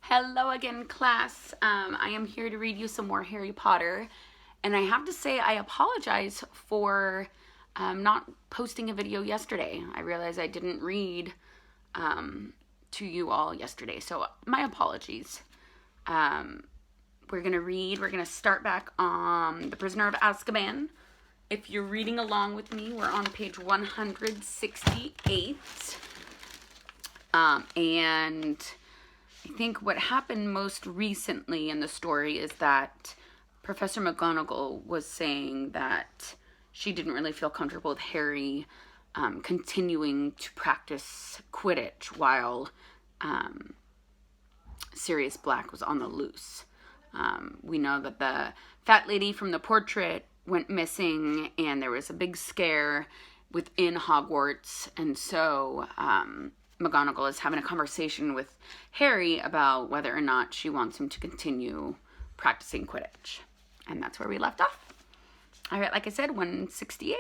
Hello again, class. I am here to read you some more Harry Potter. And I have to say, I apologize for not posting a video yesterday. I realized I didn't read to you all yesterday, so my apologies. We're going to start back on The Prisoner of Azkaban. If you're reading along with me, we're on page 168. And I think what happened most recently in the story is that Professor McGonagall was saying that she didn't really feel comfortable with Harry continuing to practice Quidditch while Sirius Black was on the loose. We know that the fat lady from the portrait went missing, and there was a big scare within Hogwarts, and so McGonagall is having a conversation with Harry about whether or not she wants him to continue practicing Quidditch. And that's where we left off. All right, like I said, 168.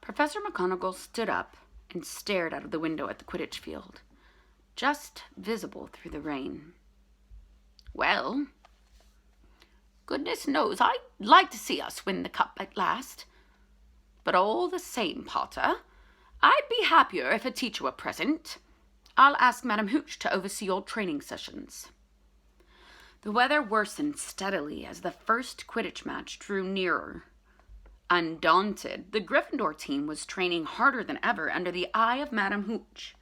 Professor McGonagall stood up and stared out of the window at the Quidditch field, just visible through the rain. Well, goodness knows I'd like to see us win the cup at last. But all the same, Potter, I'd be happier if a teacher were present. I'll ask Madam Hooch to oversee your training sessions. The weather worsened steadily as the first Quidditch match drew nearer. Undaunted, the Gryffindor team was training harder than ever under the eye of Madam Hooch.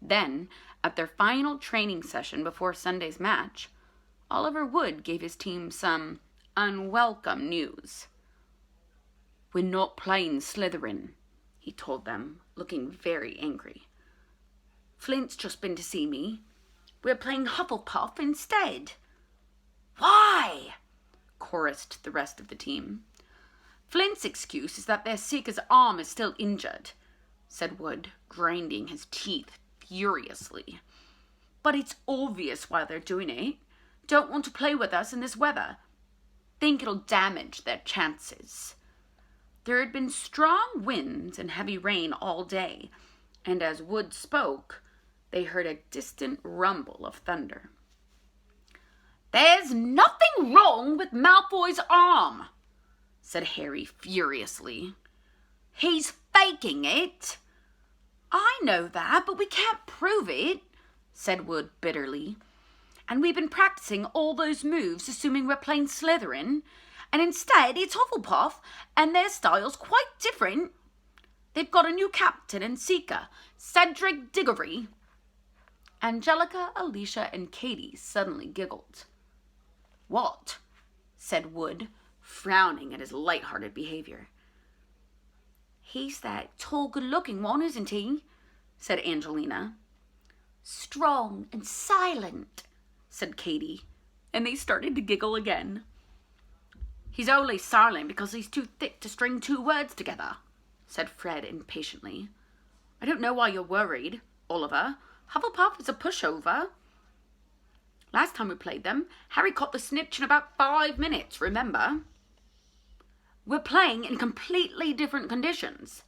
Then, at their final training session before Sunday's match, Oliver Wood gave his team some unwelcome news. "We're not playing Slytherin," he told them, looking very angry. "Flint's just been to see me. We're playing Hufflepuff instead." "Why?" chorused the rest of the team. "Flint's excuse is that their seeker's arm is still injured," said Wood, grinding his teeth furiously. "But it's obvious why they're doing it. Don't want to play with us in this weather. Think it'll damage their chances." There had been strong winds and heavy rain all day, and as Wood spoke, they heard a distant rumble of thunder. "There's nothing wrong with Malfoy's arm," said Harry furiously. "He's faking it." "I know that, but we can't prove it," said Wood bitterly. "And we've been practicing all those moves assuming we're playing Slytherin, and instead it's Hufflepuff, and their style's quite different. They've got a new captain and seeker, Cedric Diggory." Angelica, Alicia, and Katie suddenly giggled. "What?" said Wood, frowning at his light-hearted behavior. "He's that tall, good-looking one, isn't he?" said Angelina. "Strong and silent," said Katie, and they started to giggle again. "He's only silent because he's too thick to string two words together," said Fred impatiently. "I don't know why you're worried, Oliver. Hufflepuff is a pushover. Last time we played them, Harry caught the snitch in about 5 minutes, remember?" "We're playing in completely different conditions,"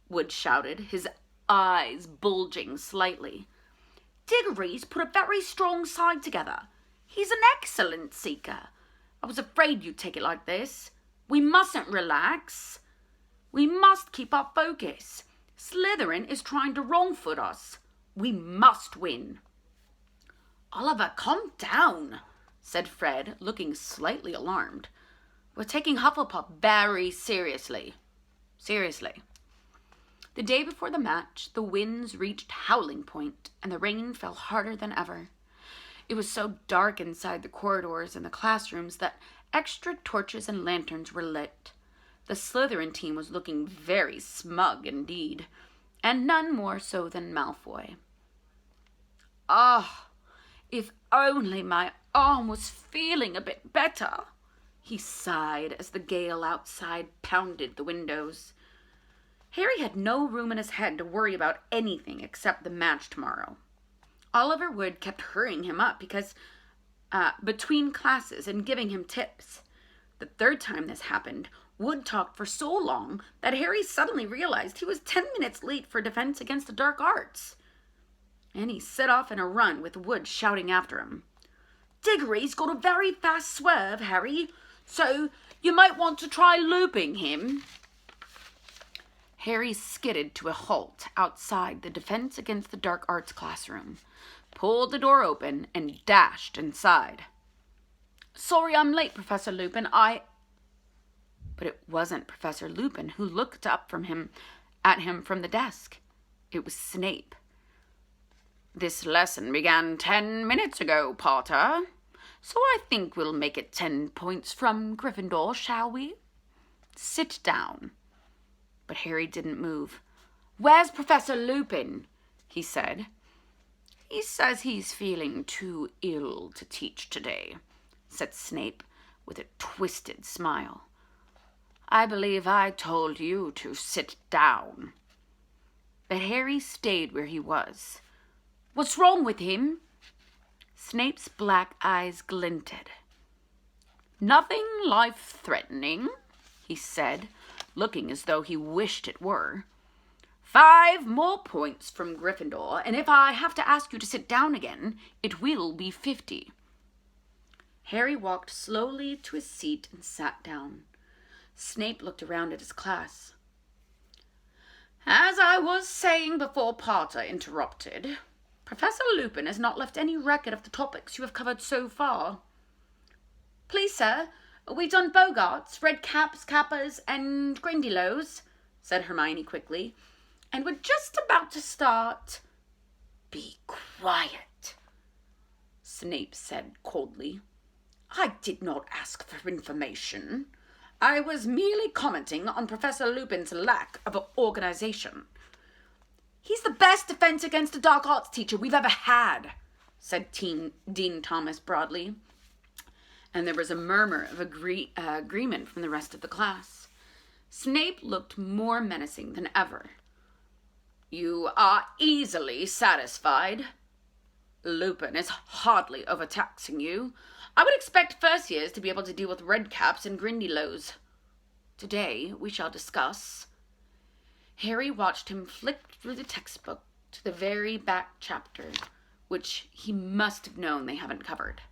Wood shouted, his eyes bulging slightly. "Diggory's put a very strong side together. He's an excellent seeker. I was afraid you'd take it like this. We mustn't relax. We must keep our focus. Slytherin is trying to wrong-foot us. We must win." "Oliver, calm down," said Fred, looking slightly alarmed. "We're taking Hufflepuff very seriously." Seriously. The day before the match, the winds reached howling point, and the rain fell harder than ever. It was so dark inside the corridors and the classrooms that extra torches and lanterns were lit. The Slytherin team was looking very smug indeed, and none more so than Malfoy. "Ah, if only my arm was feeling a bit better," he sighed as the gale outside pounded the windows. Harry had no room in his head to worry about anything except the match tomorrow. Oliver Wood kept hurrying him up because between classes and giving him tips. The third time this happened, Wood talked for so long that Harry suddenly realized he was 10 minutes late for Defense Against the Dark Arts. And he set off in a run with Wood shouting after him. "Diggory's got a very fast swerve, Harry, so you might want to try looping him." Harry skidded to a halt outside the Defense Against the Dark Arts classroom, pulled the door open, and dashed inside. "Sorry I'm late, Professor Lupin, But it wasn't Professor Lupin who looked up at him from the desk. It was Snape. "This lesson began 10 minutes ago, Potter, so I think we'll make it 10 points from Gryffindor, shall we? Sit down." But Harry didn't move. "Where's Professor Lupin?" he said. "He says he's feeling too ill to teach today," said Snape with a twisted smile. "I believe I told you to sit down." But Harry stayed where he was. "What's wrong with him?" Snape's black eyes glinted. "Nothing life-threatening," he said, looking as though he wished it were. 5 more points from Gryffindor, and if I have to ask you to sit down again, it will be 50. Harry walked slowly to his seat and sat down. Snape looked around at his class. "As I was saying before Potter interrupted, Professor Lupin has not left any record of the topics you have covered so far." "Please, sir, we've done Bogarts, Red Caps, Kappas, and Grindylows," said Hermione quickly, "and we're just about to start—" "Be quiet," Snape said coldly. "I did not ask for information. I was merely commenting on Professor Lupin's lack of organization." "He's the best Defense Against the Dark Arts teacher we've ever had," said Dean Thomas broadly. And there was a murmur of agreement from the rest of the class. Snape looked more menacing than ever. "You are easily satisfied. Lupin is hardly overtaxing you. I would expect first years to be able to deal with Red Caps and Grindylows. Today we shall discuss—" Harry watched him flick through the textbook to the very back chapter, which he must have known they haven't covered.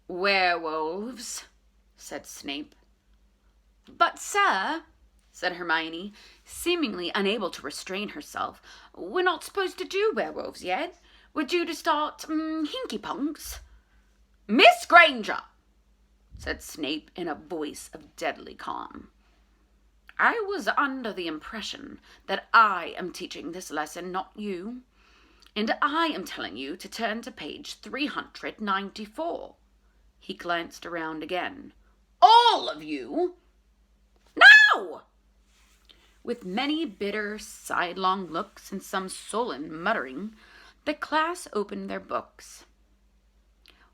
"Werewolves," said Snape. "But, sir," said Hermione, seemingly unable to restrain herself, "we're not supposed to do werewolves yet. We're due to start Hinky-Punks." "Miss Granger," said Snape in a voice of deadly calm, "I was under the impression that I am teaching this lesson, not you. And I am telling you to turn to page 394. He glanced around again. "All of you! Now!" With many bitter, sidelong looks and some sullen muttering, the class opened their books.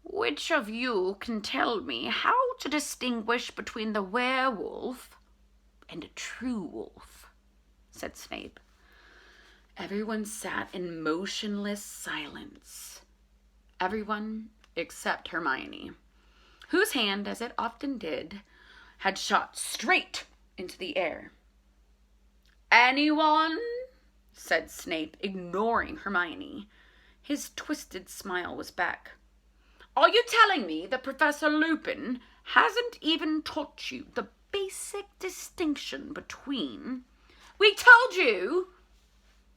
"Which of you can tell me how to distinguish between the werewolf and a true wolf?" said Snape. Everyone sat in motionless silence. Everyone except Hermione, whose hand, as it often did, had shot straight into the air. "Anyone?" said Snape, ignoring Hermione. His twisted smile was back. "Are you telling me that Professor Lupin hasn't even taught you the basic distinction between—" "We told you,"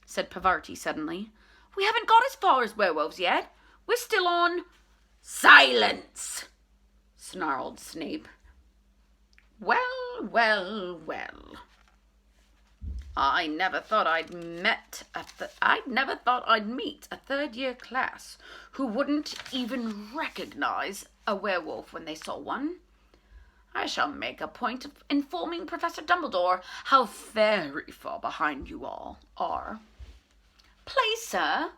said Parvati suddenly. "We haven't got as far as werewolves yet. We're still on—" "Silence!" snarled Snape. Well, well, well. I never thought I'd meet a third-year class who wouldn't even recognize a werewolf when they saw one. I shall make a point of informing Professor Dumbledore how very far behind you all are." "Please, sir,"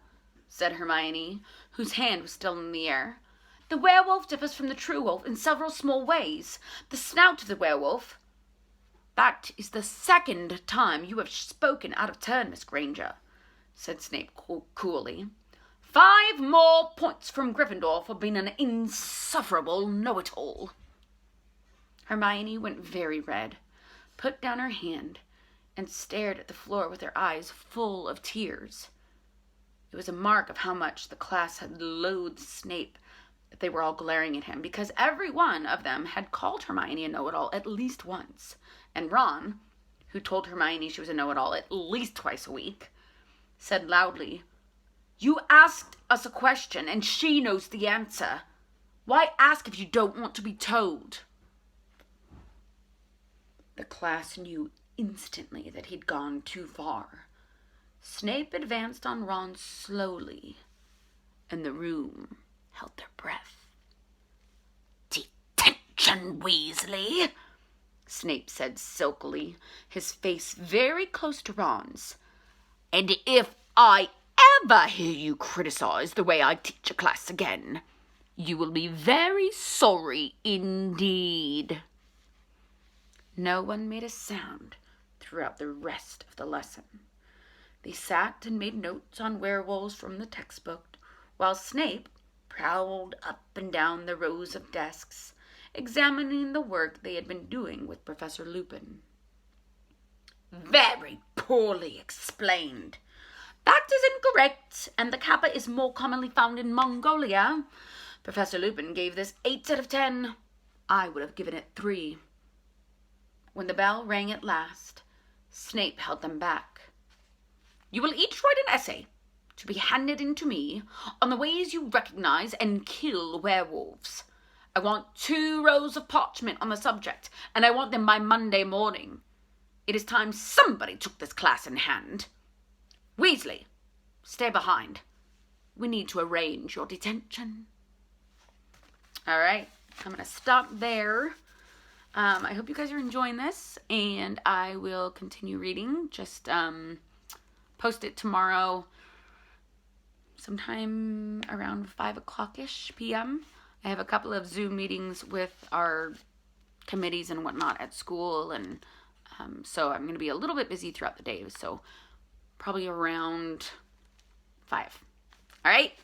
said Hermione, whose hand was still in the air, "the werewolf differs from the true wolf in several small ways. The snout of the werewolf—" "That is the second time you have spoken out of turn, Miss Granger," said Snape coolly. 5 more points from Gryffindor for being an insufferable know-it-all." Hermione went very red, put down her hand, and stared at the floor with her eyes full of tears. It was a mark of how much the class had loathed Snape that they were all glaring at him, because every one of them had called Hermione a know-it-all at least once, and Ron, who told Hermione she was a know-it-all at least twice a week, said loudly, "You asked us a question, and she knows the answer. Why ask if you don't want to be told?" The class knew instantly that he'd gone too far. Snape advanced on Ron slowly, and the room held their breath. "Detention, Weasley," Snape said silkily, his face very close to Ron's. "And if I ever hear you criticize the way I teach a class again, you will be very sorry indeed." No one made a sound throughout the rest of the lesson. They sat and made notes on werewolves from the textbook, while Snape prowled up and down the rows of desks, examining the work they had been doing with Professor Lupin. "Very poorly explained. That is incorrect, and the kappa is more commonly found in Mongolia. Professor Lupin gave this 8 out of 10. I would have given it 3. When the bell rang at last, Snape held them back. "You will each write an essay, to be handed in to me, on the ways you recognize and kill werewolves. I want 2 rows of parchment on the subject, and I want them by Monday morning. It is time somebody took this class in hand. Weasley, stay behind. We need to arrange your detention." All right, I'm going to stop there. I hope you guys are enjoying this, and I will continue reading. Just post it tomorrow sometime around 5 o'clock-ish p.m. I have a couple of Zoom meetings with our committees and whatnot at school, and so I'm going to be a little bit busy throughout the day, so probably around 5. All right,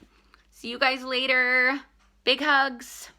see you guys later. Big hugs.